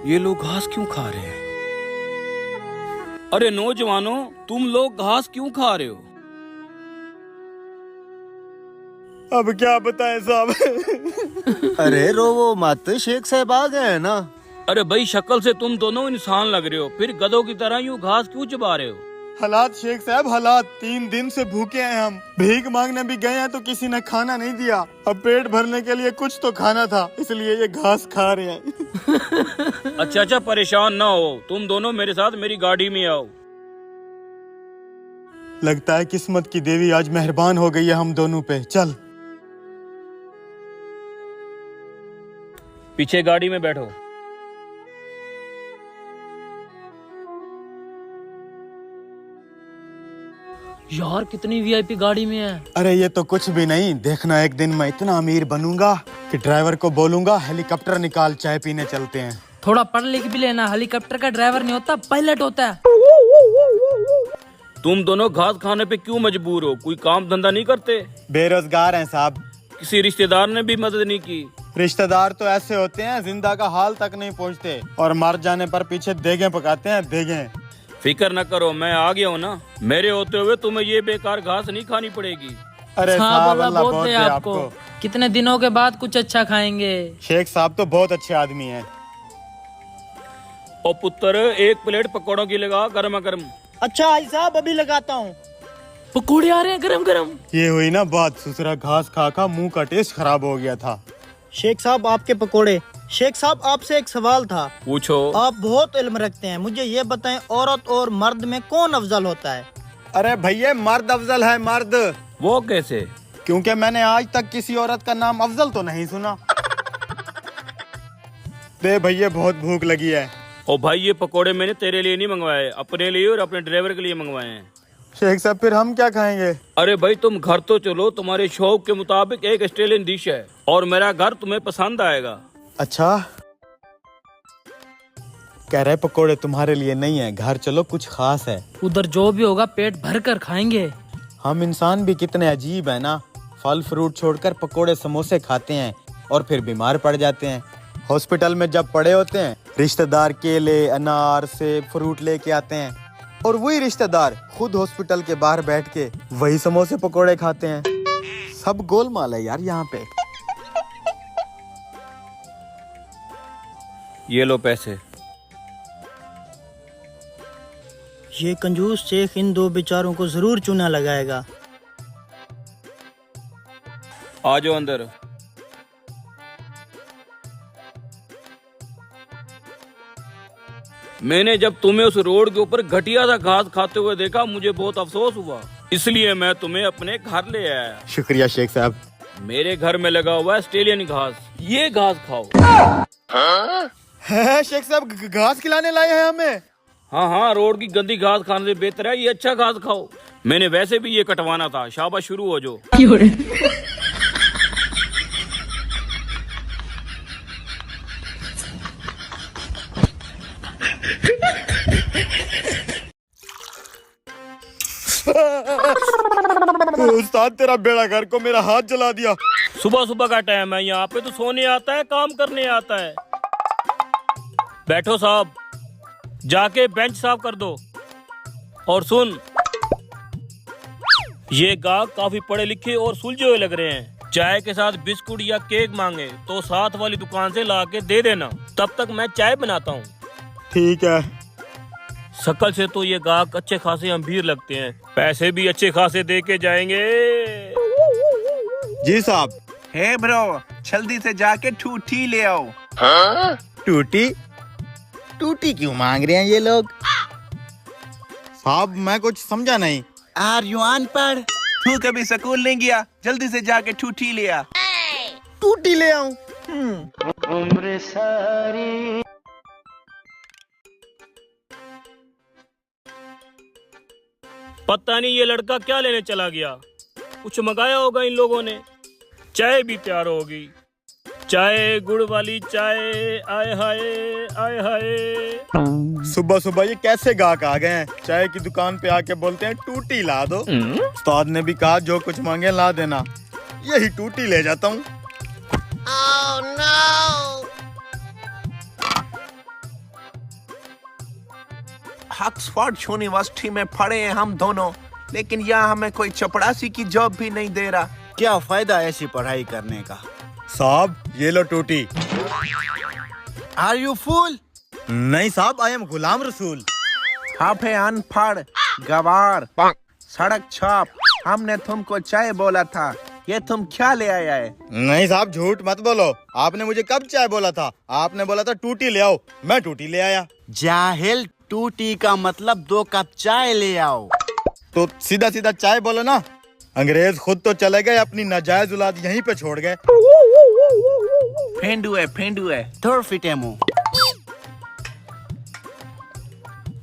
ये लोग घास क्यों खा रहे हैं? अरे नौजवानों, तुम लोग घास क्यों खा रहे हो? अब क्या बताएं साहब। अरे रोवो मत, शेख साहब आ गए हैं ना। अरे भाई, शक्ल से तुम दोनों इंसान लग रहे हो, फिर गधों की तरह यूं घास क्यों चबा रहे हो? हालात शेख साहब, हालात। 3 दिन से भूखे हैं हम। भीख मांगने भी गए हैं तो किसी ने खाना नहीं दिया। अब पेट भरने के लिए कुछ तो खाना था, इसलिए ये घास खा रहे हैं। अच्छा, परेशान ना हो, तुम दोनों मेरे साथ मेरी गाड़ी में आओ। लगता है किस्मत की देवी आज मेहरबान हो गई है हम दोनों पे। चल पीछे गाड़ी में बैठो। यार कितनी वीआईपी गाड़ी में है। अरे ये तो कुछ भी नहीं, देखना एक दिन मैं इतना अमीर बनूंगा कि ड्राइवर को बोलूंगा हेलीकॉप्टर निकाल, चाय पीने चलते हैं। थोड़ा पढ़ लिख भी लेना, हेलीकॉप्टर का ड्राइवर नहीं होता, पायलट होता है। तुम दोनों घास खाने पे क्यों मजबूर हो? कोई काम धंधा नहीं करते? बेरोजगार हैं साहब। किसी रिश्तेदार ने भी मदद नहीं की? रिश्तेदार तो ऐसे होते हैं, जिंदा का हाल तक नहीं पहुंचते और मर जाने पर पीछे देगे पकाते हैं, देगे। फिक्र न करो, मैं आ गया हूँ ना। मेरे होते हुए तुम्हें ये बेकार घास नहीं खानी पड़ेगी। अरे साहब, अल्लाह बहुत दे आपको। कितने दिनों के बाद कुछ अच्छा खाएंगे। शेख साहब तो बहुत अच्छे आदमी हैं। ओ पुत्र, एक प्लेट पकौड़ों की लगा, गर्मा गर्म। अच्छा आई साहब, अभी लगाता हूँ। पकौड़े आ रहे हैं गरम गरम। ये हुई ना बात, ससुरा घास खा खा मुंह का टेस्ट खराब हो गया था। शेख साहब आपके पकोड़े। शेख साहब आपसे एक सवाल था। पूछो। आप बहुत इल्म रखते हैं, मुझे ये बताएं, औरत और मर्द में कौन अफजल होता है? अरे भैया, मर्द अफजल है, मर्द। वो कैसे? क्योंकि मैंने आज तक किसी औरत का नाम अफजल तो नहीं सुना। दे भैया, बहुत भूख लगी है। ओ भाई, ये पकोड़े मैंने तेरे लिए नहीं मंगवाए, अपने लिए और अपने ड्राइवर के लिए मंगवाए हैं। शेख साहब, फिर हम क्या खाएंगे? अरे भाई, तुम घर तो चलो, तुम्हारे शौक के मुताबिक एक ऑस्ट्रेलियन डिश है और मेरा घर तुम्हें पसंद आएगा। अच्छा, कह रहे पकोड़े तुम्हारे लिए नहीं है, घर चलो, कुछ खास है। उधर जो भी होगा पेट भर कर खाएंगे। हम इंसान भी कितने अजीब है ना, फल फ्रूट छोड़कर पकोड़े समोसे खाते हैं और फिर बीमार पड़ जाते हैं। हॉस्पिटल में जब पड़े होते हैं, रिश्तेदार केले, अनार, सेब, फ्रूट लेके आते हैं और वही रिश्तेदार खुद हॉस्पिटल के बाहर बैठ के वही समोसे पकोड़े खाते हैं। सब गोलमाल है यार यहाँ पे। ये लो पैसे। ये कंजूस शेख इन दो बेचारों को जरूर चूना लगाएगा। आ जाओ अंदर। मैंने जब तुम्हें उस रोड के ऊपर घटिया सा घास खाते हुए देखा, मुझे बहुत अफसोस हुआ, इसलिए मैं तुम्हें अपने घर ले आया। शुक्रिया शेख साहब। मेरे घर में लगा हुआ है ऑस्ट्रेलियन घास, ये घास खाओ। है शेख साहब, घास खिलाने लाए हैं हमें? हाँ, रोड की गंदी घास खाने से बेहतर है ये अच्छा घास खाओ। मैंने वैसे भी ये कटवाना था। शाबाश, शुरू हो जाओ। उस्ताद, तेरा बेड़ा घर को मेरा हाथ जला दिया। सुबह सुबह का टाइम है, यहाँ पे तो सोने आता है, काम करने आता है। बैठो साहब, जाके बेंच साफ कर दो। और सुन, ये गाहक काफी पढ़े लिखे और सुलझे हुए लग रहे हैं। चाय के साथ बिस्कुट या केक मांगे तो साथ वाली दुकान से ला के दे देना, तब तक मैं चाय बनाता हूँ। ठीक है। शक्ल से तो ये गाहक अच्छे खासे अमीर लगते हैं, पैसे भी अच्छे खासे दे के जाएंगे। जी साहब। हे ब्रो, जल्दी से जाके ठूठी ले आओ। टूटी टूटी क्यों मांग रहे हैं ये लोग? साहब, मैं कुछ समझा नहीं। आर यू अनपढ़? तू कभी स्कूल नहीं गया? जल्दी से जाके ठूठी ले आ। टूटी ले आऊं? पता नहीं ये लड़का क्या लेने चला गया, कुछ मंगाया होगा इन लोगों ने। चाय भी तैयार होगी, चाय गुड़ वाली चाय। आए हाय, आए हाय। सुबह सुबह ये कैसे गाहक आ गए हैं? चाय की दुकान पे आके बोलते हैं टूटी ला दो। उस्ताद ने भी कहा जो कुछ मांगे ला देना, यही टूटी ले जाता हूँ। ऑक्सफोर्ड यूनिवर्सिटी में पढ़े हैं हम दोनों, लेकिन यहाँ हमें कोई चपड़ासी की जॉब भी नहीं दे रहा। क्या फायदा ऐसी पढ़ाई करने का? साहब ये लो टूटी। Are you fool? नहीं साहब, आई एम गुलाम रसूल। आप है अनपढ़, गवार, सड़क छाप। हमने तुमको चाय बोला था, ये तुम क्या ले आया है? नहीं साहब, झूठ मत बोलो। आपने मुझे कब चाय बोला था? आपने बोला था टूटी ले आओ, मैं टूटी ले आया। जाहिल, टूटी का मतलब 2 कप चाय ले आओ। तो सीधा सीधा चाय बोलो ना। अंग्रेज खुद तो चले गए, अपनी नाजायज औलाद यहीं पे छोड़ गए। फेंडू है। थोड़ फिटे मुंह।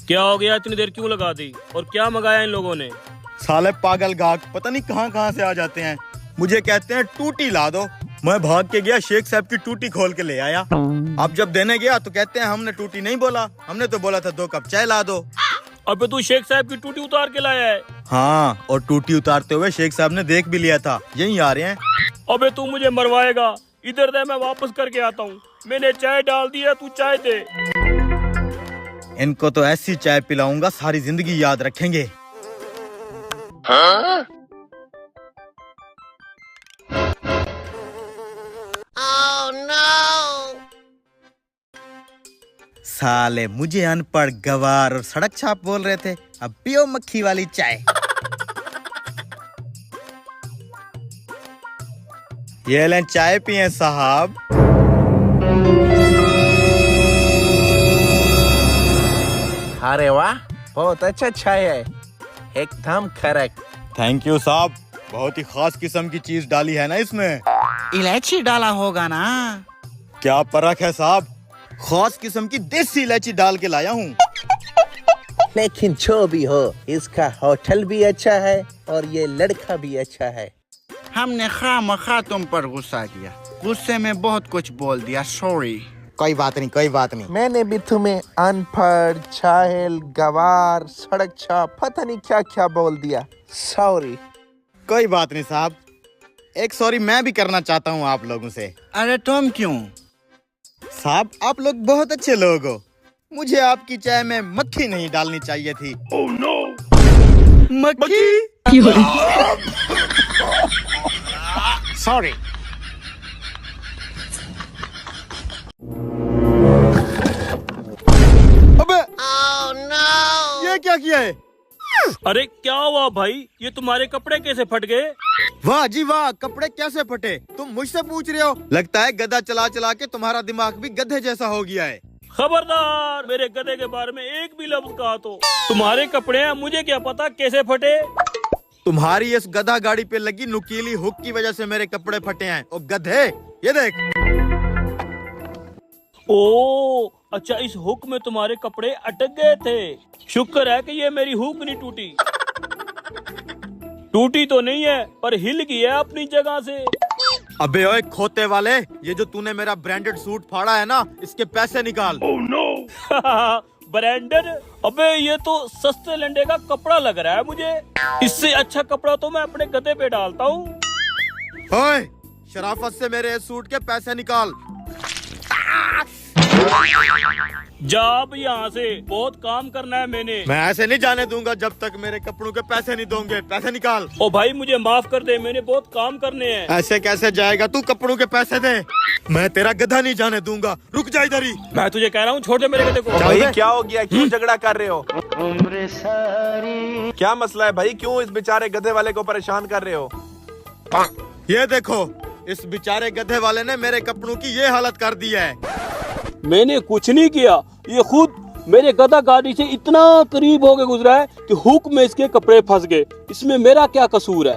क्या हो गया, इतनी देर क्यों लगा दी? और क्या मंगाया इन लोगों ने? साले पागल गाहक पता नहीं कहाँ कहाँ से आ जाते हैं। मुझे कहते हैं टूटी ला दो, मैं भाग के गया शेख साहब की टूटी खोल के ले आया। अब जब देने गया तो कहते हैं हमने टूटी नहीं बोला, हमने तो बोला था 2 कप चाय ला दो। अबे तू शेख साहब की टूटी उतार के लाया है? हाँ, और टूटी उतारते हुए शेख साहब ने देख भी लिया था, यहीं आ रहे हैं। अबे तू मुझे मरवाएगा, इधर दे, मैं वापस करके आता हूँ। मैंने चाय डाल दी है, तू चाय दे। इनको तो ऐसी चाय पिलाऊंगा सारी जिंदगी याद रखेंगे। साले मुझे अनपढ़, गवार और सड़क छाप बोल रहे थे, अब पियो मक्खी वाली चाय। ये लें चाय पिए साहब। अरे वाह, बहुत अच्छा चाय है, एकदम करेक्ट। थैंक यू साहब, बहुत ही खास किस्म की चीज डाली है ना इसमें। इलायची डाला होगा ना? क्या परख है साहब, खास किस्म की देसी इलायची डाल के लाया हूँ। लेकिन जो भी हो, इसका होटल भी अच्छा है और ये लड़का भी अच्छा है। हमने खामखा तुम पर गुस्सा किया, गुस्से में बहुत कुछ बोल दिया, सॉरी। कोई बात नहीं, कोई बात नहीं। मैंने भी तुम्हें अनपढ़, जाहिल, गवार, सड़क छाप, पता नहीं क्या क्या बोल दिया, सॉरी। कोई बात नहीं साहब, एक सॉरी मैं भी करना चाहता हूँ आप लोगों से। अरे तुम क्यों? साहब आप लोग बहुत अच्छे लोग हो, मुझे आपकी चाय में मक्खी नहीं डालनी चाहिए थी। Oh no. मक्खी? सॉरी। अबे ये क्या किया है? अरे क्या हुआ भाई, ये तुम्हारे कपड़े कैसे फट गए? वाह जी वाह, कपड़े कैसे फटे? तुम मुझसे पूछ रहे हो? लगता है गधा चला चला के तुम्हारा दिमाग भी गधे जैसा हो गया है। खबरदार, मेरे गधे के बारे में एक भी लफ्ज कहा तो तुम्हारे कपड़े हैं, मुझे क्या पता कैसे फटे। तुम्हारी इस गधा गाड़ी पे लगी नुकीली हुक की वजह से मेरे कपड़े फटे हैं। ओ गधे, ये देख। ओ अच्छा, इस हुक में तुम्हारे कपड़े अटक गए थे। शुक्र है कि ये मेरी हुक नहीं टूटी। टूटी तो नहीं है, पर हिल गई है अपनी जगह से। अबे ओए खोते वाले, ये जो तूने मेरा ब्रांडेड सूट फाड़ा है ना, इसके पैसे निकाल। Oh no. ब्रांडेड? अबे ये तो सस्ते लंडे का कपड़ा लग रहा है मुझे। इससे अच्छा कपड़ा तो मैं अपने गधे पे डालता हूँ। ओए, शराफत से मेरे इस सूट के पैसे निकाल। जा अब यहाँ से, बहुत काम करना है मैंने। मैं ऐसे नहीं जाने दूंगा जब तक मेरे कपड़ों के पैसे नहीं दोगे। पैसे निकाल। ओ भाई मुझे माफ कर दे, मैंने बहुत काम करने हैं। ऐसे कैसे जाएगा तू? कपड़ों के पैसे दे, मैं तेरा गधा नहीं जाने दूंगा। रुक जा इधर ही। मैं तुझे कह रहा हूँ, छोड़ दे मेरे गधे को। भाई क्या हो गया, क्यों झगड़ा कर रहे हो? क्या मसला है भाई, क्यों इस बेचारे गधे वाले को परेशान कर रहे हो? ये देखो, इस बेचारे गधे वाले ने मेरे कपड़ों की ये हालत कर दी है। मैंने कुछ नहीं किया, ये खुद मेरे गधा गाड़ी से इतना करीब होके गुजरा है कि हुक में इसके कपड़े फंस गए। इसमें मेरा क्या कसूर है?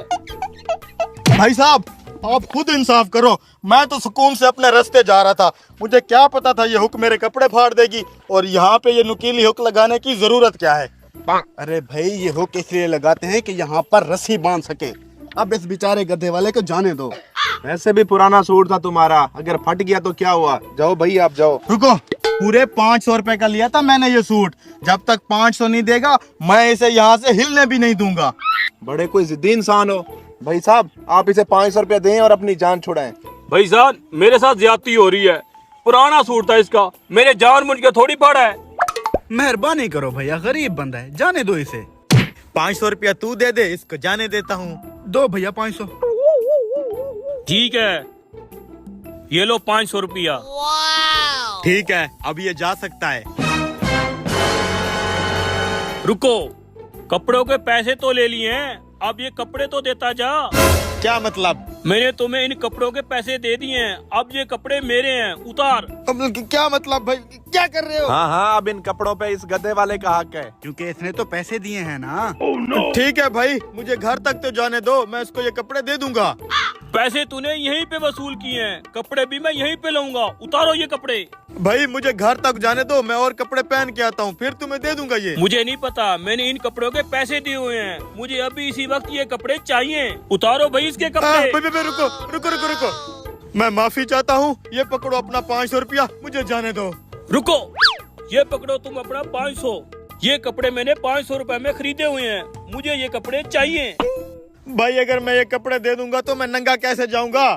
भाई साहब आप खुद इंसाफ करो, मैं तो सुकून से अपने रास्ते जा रहा था, मुझे क्या पता था ये हुक मेरे कपड़े फाड़ देगी, और यहाँ पे ये नुकीली हुक लगाने की जरूरत क्या है? अरे भाई ये हुक इसलिए लगाते हैं कि यहाँ पर रस्सी बांध सके। अब इस बेचारे गधे वाले को जाने दो। वैसे भी पुराना सूट था तुम्हारा, अगर फट गया तो क्या हुआ? जाओ भाई आप जाओ। रुको, पूरे 500 रुपए का लिया था मैंने ये सूट, जब तक 500 नहीं देगा मैं इसे यहाँ से हिलने भी नहीं दूंगा। बड़े कोई जिद्दी इंसान हो। भाई साहब आप इसे 500 रुपया दें और अपनी जान छुड़ाएं। भाई साहब मेरे साथ ज्यादती हो रही है, पुराना सूट था इसका, मेरे जान मुझ के थोड़ी पड़ा है। मेहरबानी करो भैया, गरीब बंदा है, जाने दो इसे। 500 रुपया तू दे दे, इसको जाने देता हूँ। दो भैया 500। ठीक है, ये लो 500 रुपया। ठीक है, अब ये जा सकता है। रुको, कपड़ों के पैसे तो ले लिए हैं, अब ये कपड़े तो देता जा। क्या मतलब? मैंने तुम्हें इन कपड़ों के पैसे दे दिए हैं, अब ये कपड़े मेरे हैं, उतार। अब क्या मतलब भाई, क्या कर रहे हो? हाँ हाँ, अब इन कपड़ों पे इस गधे वाले का हक है। क्योंकि इसने तो पैसे दिए हैं ना। ठीक है भाई, मुझे घर तक तो जाने दो, मैं इसको ये कपड़े दे दूंगा। पैसे तूने यहीं पे वसूल किए हैं, कपड़े भी मैं यहीं पे लूंगा, उतारो ये कपड़े। भाई मुझे घर तक जाने दो, मैं और कपड़े पहन के आता हूँ, फिर तुम्हें दे दूंगा ये। मुझे नहीं पता, मैंने इन कपड़ों के पैसे दिए हुए हैं, मुझे अभी इसी वक्त ये कपड़े चाहिए, उतारो भाई इसके कपड़े। भाई, रुको रुको रुको रुको, मैं माफी चाहता हूँ, ये पकड़ो अपना 500 रुपया, मुझे जाने दो। रुको, ये पकड़ो तुम अपना 500, ये कपड़े मैंने 500 रुपए में खरीदे हुए हैं, मुझे ये कपड़े चाहिए। भाई अगर मैं ये कपड़े दे दूंगा तो मैं नंगा कैसे जाऊंगा?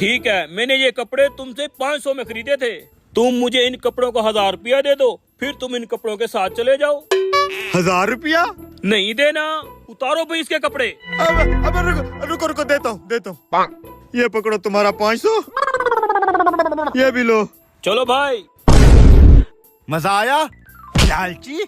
ठीक है, मैंने ये कपड़े तुमसे 500 में खरीदे थे, तुम मुझे इन कपड़ों का 1000 रुपया दे दो, फिर तुम इन कपड़ों के साथ चले जाओ। 1000 रुपया? नहीं देना, उतारो भाई इसके कपड़े। अब रुको रुको, देता हूँ। ये पकड़ो तुम्हारा 500, ये भी लो। चलो भाई। मजा आया लालची?